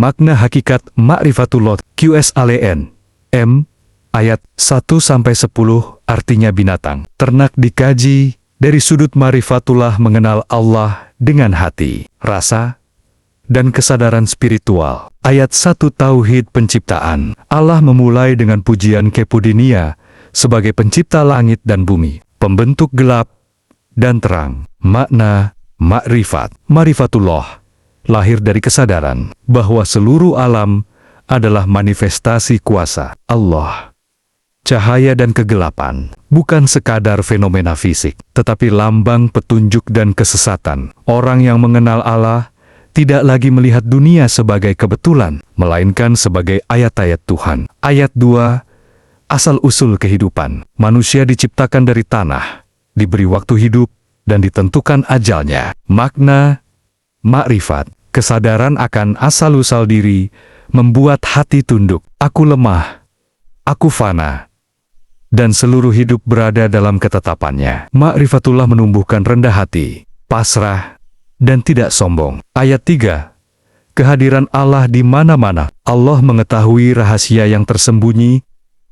Makna hakikat ma'rifatullah QSALN M ayat 1-10 artinya binatang. Ternak dikaji dari sudut ma'rifatullah mengenal Allah dengan hati, rasa, dan kesadaran spiritual. Ayat 1 Tauhid penciptaan. Allah memulai dengan pujian Kepudinia sebagai pencipta langit dan bumi, pembentuk gelap dan terang. Makna ma'rifat. Ma'rifatullah lahir dari kesadaran bahwa seluruh alam adalah manifestasi kuasa Allah. Cahaya dan kegelapan bukan sekadar fenomena fisik, tetapi lambang petunjuk dan kesesatan. Orang yang mengenal Allah tidak lagi melihat dunia sebagai kebetulan, melainkan sebagai ayat-ayat Tuhan. Ayat 2, asal-usul kehidupan. Manusia diciptakan dari tanah, diberi waktu hidup, dan ditentukan ajalnya. Makna ma'rifat, kesadaran akan asal-usul diri, membuat hati tunduk. Aku lemah, aku fana, dan seluruh hidup berada dalam ketetapannya. Ma'rifatullah menumbuhkan rendah hati, pasrah, dan tidak sombong. Ayat 3, kehadiran Allah di mana-mana. Allah mengetahui rahasia yang tersembunyi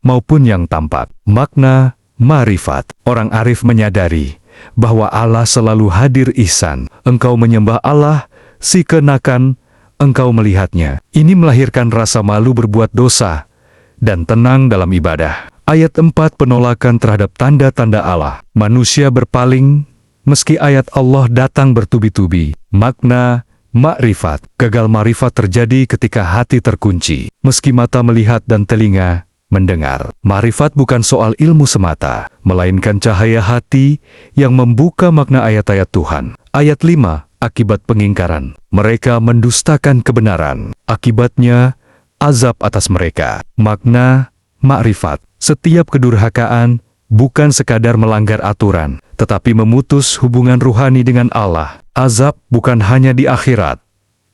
maupun yang tampak. Makna ma'rifat, orang arif menyadari bahwa Allah selalu hadir ihsan. Engkau menyembah Allah, si kenakan engkau melihatnya. Ini melahirkan rasa malu berbuat dosa dan tenang dalam ibadah. Ayat 4 penolakan terhadap tanda-tanda Allah. Manusia berpaling meski ayat Allah datang bertubi-tubi. Makna ma'rifat, gagal ma'rifat terjadi ketika hati terkunci. Meski mata melihat dan telinga mendengar. Ma'rifat bukan soal ilmu semata, melainkan cahaya hati yang membuka makna ayat-ayat Tuhan. Ayat 5, akibat pengingkaran. Mereka mendustakan kebenaran. Akibatnya, azab atas mereka. Makna ma'rifat, setiap kedurhakaan bukan sekadar melanggar aturan, tetapi memutus hubungan ruhani dengan Allah. Azab bukan hanya di akhirat,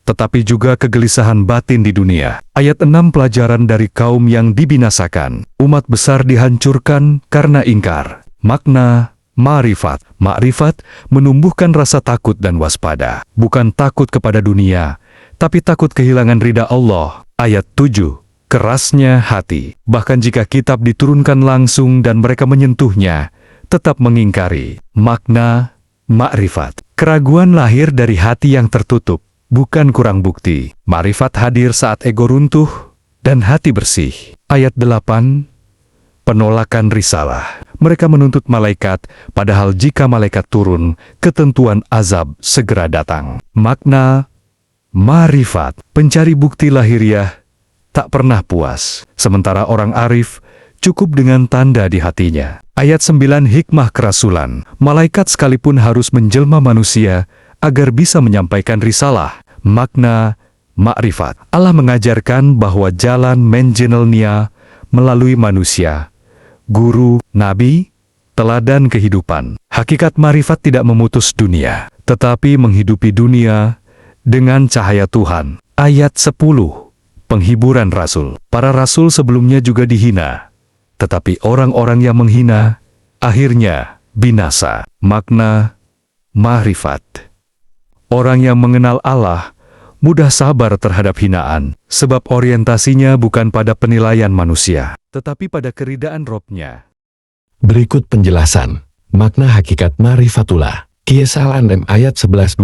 tetapi juga kegelisahan batin di dunia. Ayat 6 pelajaran dari kaum yang dibinasakan. Umat besar dihancurkan karena ingkar. Makna ma'rifat. Ma'rifat menumbuhkan rasa takut dan waspada. Bukan takut kepada dunia, tapi takut kehilangan ridha Allah. Ayat 7. Kerasnya hati. Bahkan jika kitab diturunkan langsung dan mereka menyentuhnya, tetap mengingkari. Makna ma'rifat. Keraguan lahir dari hati yang tertutup, bukan kurang bukti. Ma'rifat hadir saat ego runtuh dan hati bersih. Ayat 8. Penolakan risalah. Mereka menuntut malaikat, padahal jika malaikat turun, ketentuan azab segera datang. Makna ma'rifat. Pencari bukti lahiriah tak pernah puas, sementara orang arif cukup dengan tanda di hatinya. Ayat 9 hikmah kerasulan. Malaikat sekalipun harus menjelma manusia agar bisa menyampaikan risalah. Makna ma'rifat. Allah mengajarkan bahwa jalan menjenelnia melalui manusia, guru, nabi, teladan kehidupan. Hakikat ma'rifat tidak memutus dunia, tetapi menghidupi dunia dengan cahaya Tuhan. Ayat 10. Penghiburan Rasul. Para Rasul sebelumnya juga dihina, tetapi orang-orang yang menghina akhirnya binasa. Makna ma'rifat. Orang yang mengenal Allah mudah sabar terhadap hinaan, sebab orientasinya bukan pada penilaian manusia, tetapi pada keridaan Robnya. Berikut penjelasan makna hakikat ma'rifatullah QSALN ayat 11-20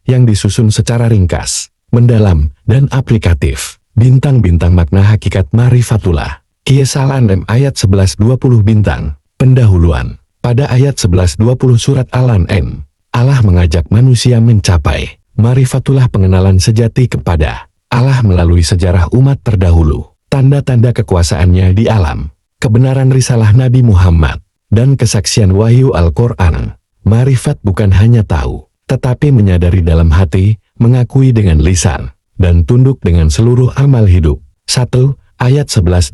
yang disusun secara ringkas, mendalam, dan aplikatif. Bintang-bintang makna hakikat ma'rifatullah QSALN ayat 11-20 bintang. Pendahuluan. Pada ayat 11-20 surat Al-An'am, Allah mengajak manusia mencapai ma'rifatullah, pengenalan sejati kepada Allah melalui sejarah umat terdahulu, tanda-tanda kekuasaannya di alam, kebenaran risalah Nabi Muhammad, dan kesaksian wahyu Al-Quran. Ma'rifat bukan hanya tahu, tetapi menyadari dalam hati, mengakui dengan lisan, dan tunduk dengan seluruh amal hidup. 1. Ayat 11-12.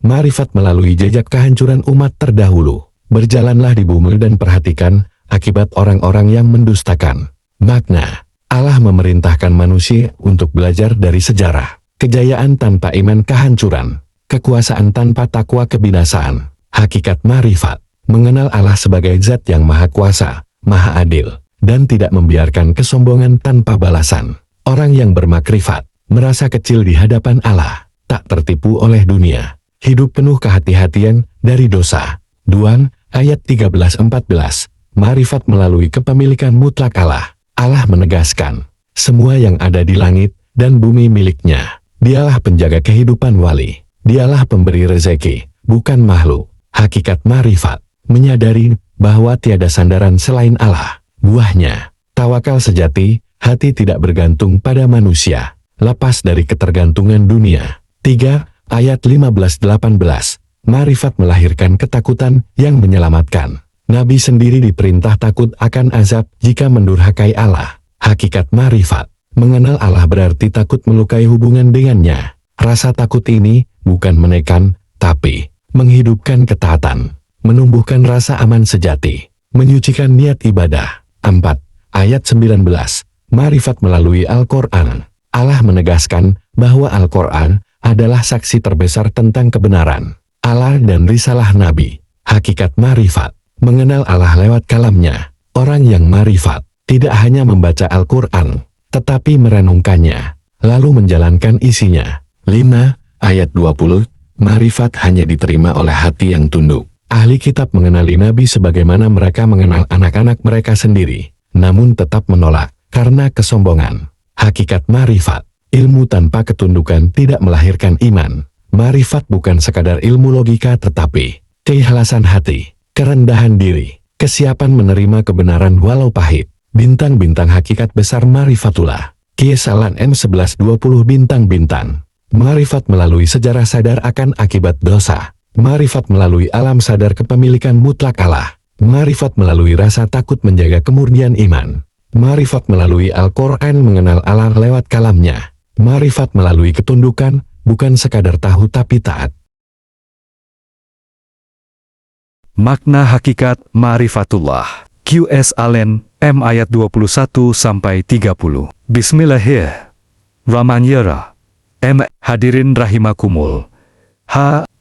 Ma'rifat melalui jejak kehancuran umat terdahulu. Berjalanlah di bumi dan perhatikan akibat orang-orang yang mendustakan. Makna. Allah memerintahkan manusia untuk belajar dari sejarah. Kejayaan tanpa iman kehancuran. Kekuasaan tanpa takwa kebinasaan. Hakikat ma'rifat. Mengenal Allah sebagai zat yang maha kuasa, maha adil, dan tidak membiarkan kesombongan tanpa balasan. Orang yang bermakrifat merasa kecil di hadapan Allah, tak tertipu oleh dunia, hidup penuh kehati-hatian dari dosa. 2 ayat 13-14, Ma'rifat melalui kepemilikan mutlak Allah. Allah menegaskan, semua yang ada di langit dan bumi miliknya. Dialah penjaga kehidupan wali. Dialah pemberi rezeki, bukan makhluk. Hakikat ma'rifat, menyadari bahwa tiada sandaran selain Allah. Buahnya, tawakal sejati, hati tidak bergantung pada manusia, lepas dari ketergantungan dunia. 3 ayat 15-18, Ma'rifat melahirkan ketakutan yang menyelamatkan. Nabi sendiri diperintah takut akan azab jika mendurhakai Allah. Hakikat ma'rifat, mengenal Allah berarti takut melukai hubungan dengannya. Rasa takut ini bukan menekan, tapi menghidupkan ketaatan, menumbuhkan rasa aman sejati, menyucikan niat ibadah. 4 ayat 19, Ma'rifat melalui Al-Quran. Allah menegaskan bahwa Al-Quran adalah saksi terbesar tentang kebenaran Allah dan risalah Nabi. Hakikat ma'rifat, mengenal Allah lewat kalamnya. Orang yang ma'rifat tidak hanya membaca Al-Quran, tetapi merenungkannya, lalu menjalankan isinya. 5 ayat 20, Ma'rifat hanya diterima oleh hati yang tunduk. Ahli kitab mengenali Nabi sebagaimana mereka mengenal anak-anak mereka sendiri, namun tetap menolak karena kesombongan. Hakikat ma'rifat, ilmu tanpa ketundukan tidak melahirkan iman. Ma'rifat bukan sekadar ilmu logika tetapi keikhlasan hati, kerendahan diri, kesiapan menerima kebenaran walau pahit. Bintang-bintang hakikat besar Ma'rifatullah. Kisalan M1120 bintang-bintang. Ma'rifat melalui sejarah sadar akan akibat dosa. Ma'rifat melalui alam sadar kepemilikan mutlak Allah. Ma'rifat melalui rasa takut menjaga kemurnian iman. Ma'rifat melalui Al-Quran mengenal Allah lewat kalamnya. Ma'rifat melalui ketundukan, bukan sekadar tahu tapi taat. Makna hakikat Ma'rifatullah. QS Allen, M ayat 21-30. Bismillahirrahmanirrahim. M. Hadirin rahimakumul.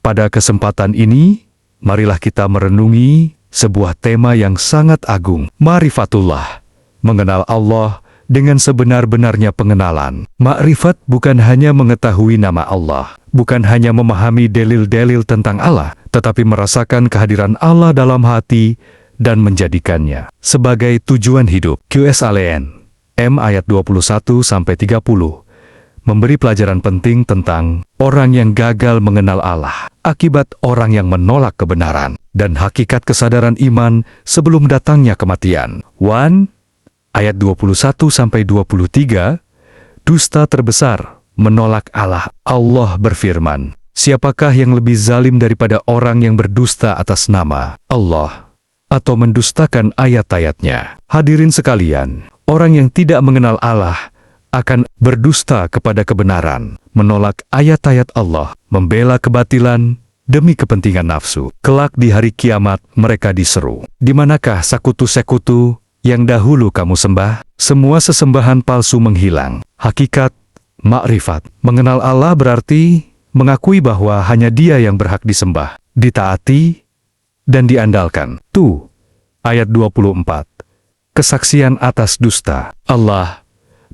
Pada kesempatan ini, marilah kita merenungi sebuah tema yang sangat agung. Ma'rifatullah, mengenal Allah dengan sebenar-benarnya pengenalan. Ma'rifat bukan hanya mengetahui nama Allah, bukan hanya memahami dalil-dalil tentang Allah, tetapi merasakan kehadiran Allah dalam hati dan menjadikannya sebagai tujuan hidup. QS Allen, M ayat 21-30, memberi pelajaran penting tentang orang yang gagal mengenal Allah, akibat orang yang menolak kebenaran, dan hakikat kesadaran iman sebelum datangnya kematian. 1 ayat 21-23, dusta terbesar, menolak Allah. Allah berfirman, siapakah yang lebih zalim daripada orang yang berdusta atas nama Allah atau mendustakan ayat-ayatnya? Hadirin sekalian, orang yang tidak mengenal Allah akan berdusta kepada kebenaran, menolak ayat-ayat Allah, membela kebatilan demi kepentingan nafsu. Kelak di hari kiamat mereka diseru, di manakah sekutu-sekutu yang dahulu kamu sembah? Semua sesembahan palsu menghilang. Hakikat ma'rifat, mengenal Allah berarti mengakui bahwa hanya Dia yang berhak disembah, ditaati, dan diandalkan. Ayat 24. Kesaksian atas dusta. Allah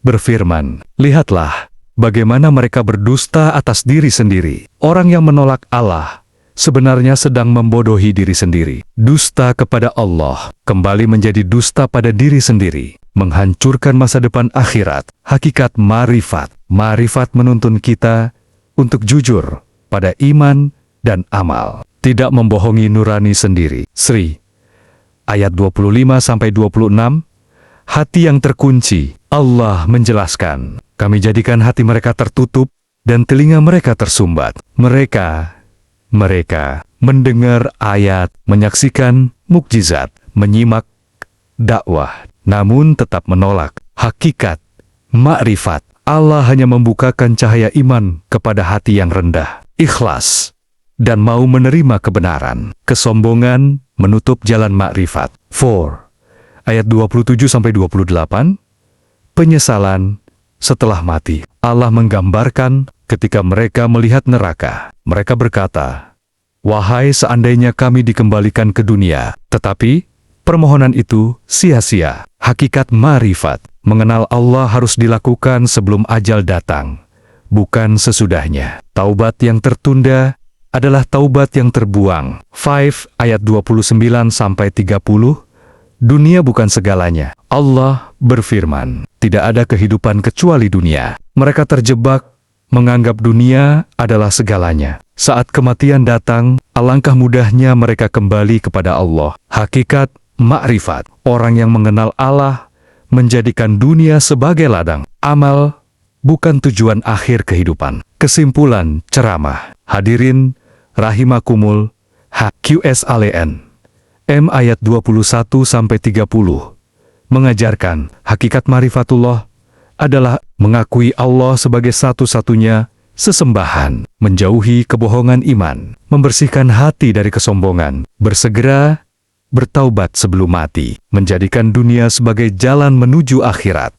berfirman, lihatlah bagaimana mereka berdusta atas diri sendiri. Orang yang menolak Allah sebenarnya sedang membodohi diri sendiri. Dusta kepada Allah kembali menjadi dusta pada diri sendiri, menghancurkan masa depan akhirat. Hakikat ma'rifat. Ma'rifat menuntun kita untuk jujur pada iman dan amal, tidak membohongi nurani sendiri. Sri ayat 25-26, hati yang terkunci. Allah menjelaskan, kami jadikan hati mereka tertutup dan telinga mereka tersumbat. Mereka mendengar ayat, menyaksikan mukjizat, menyimak dakwah, namun tetap menolak. Hakikat ma'rifat, Allah hanya membukakan cahaya iman kepada hati yang rendah, ikhlas, dan mau menerima kebenaran. Kesombongan menutup jalan ma'rifat. 4 ayat 27-28, penyesalan setelah mati. Allah menggambarkan ketika mereka melihat neraka. Mereka berkata, wahai seandainya kami dikembalikan ke dunia. Tetapi permohonan itu sia-sia. Hakikat ma'rifat, mengenal Allah harus dilakukan sebelum ajal datang, bukan sesudahnya. Taubat yang tertunda adalah taubat yang terbuang. 5 ayat 29-30. Dunia bukan segalanya. Allah berfirman, tidak ada kehidupan kecuali dunia. Mereka terjebak menganggap dunia adalah segalanya. Saat kematian datang, alangkah mudahnya mereka kembali kepada Allah. Hakikat makrifat, orang yang mengenal Allah menjadikan dunia sebagai ladang. Amal bukan tujuan akhir kehidupan. Kesimpulan ceramah. Hadirin rahimakumul, QSALN M ayat 21-30 mengajarkan hakikat marifatullah adalah mengakui Allah sebagai satu-satunya sesembahan, menjauhi kebohongan iman, membersihkan hati dari kesombongan, bersegera bertaubat sebelum mati, menjadikan dunia sebagai jalan menuju akhirat.